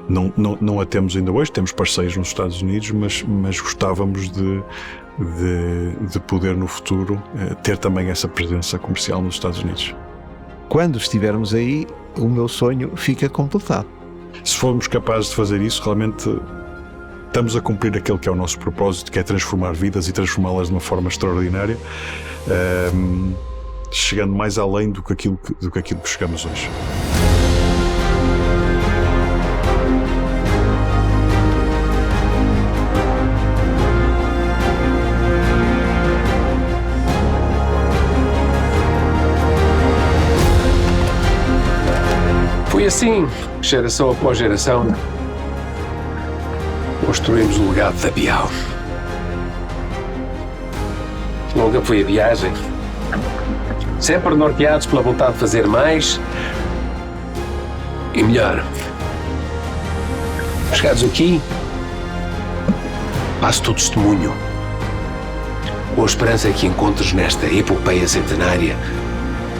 Não a temos ainda hoje, temos parceiros nos Estados Unidos, mas gostávamos de poder no futuro ter também essa presença comercial nos Estados Unidos. Quando estivermos aí, o meu sonho fica completado. Se formos capazes de fazer isso, realmente estamos a cumprir aquele que é o nosso propósito, que é transformar vidas e transformá-las de uma forma extraordinária, chegando mais além do que aquilo que chegamos hoje. Foi assim, geração após geração, construímos o legado da Bial. Longa foi a viagem, sempre norteados pela vontade de fazer mais e melhor. Chegados aqui, passo-te o testemunho. Com a esperança que encontres nesta epopeia centenária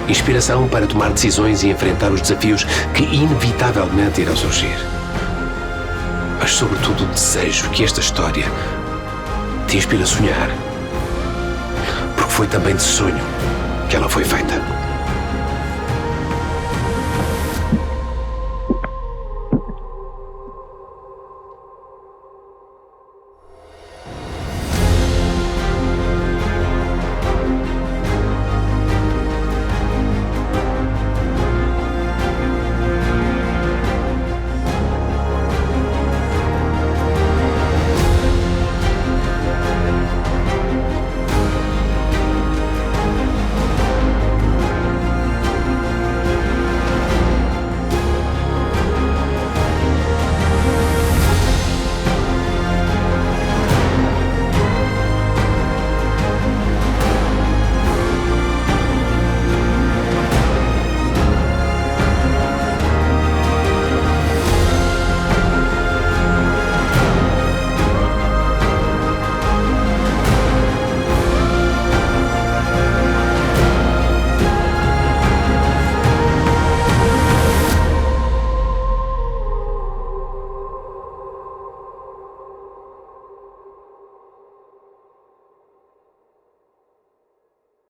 inspiração para tomar decisões e enfrentar os desafios que inevitavelmente irão surgir. Mas sobretudo desejo que esta história te inspire a sonhar, porque foi também de sonho que ela foi feita.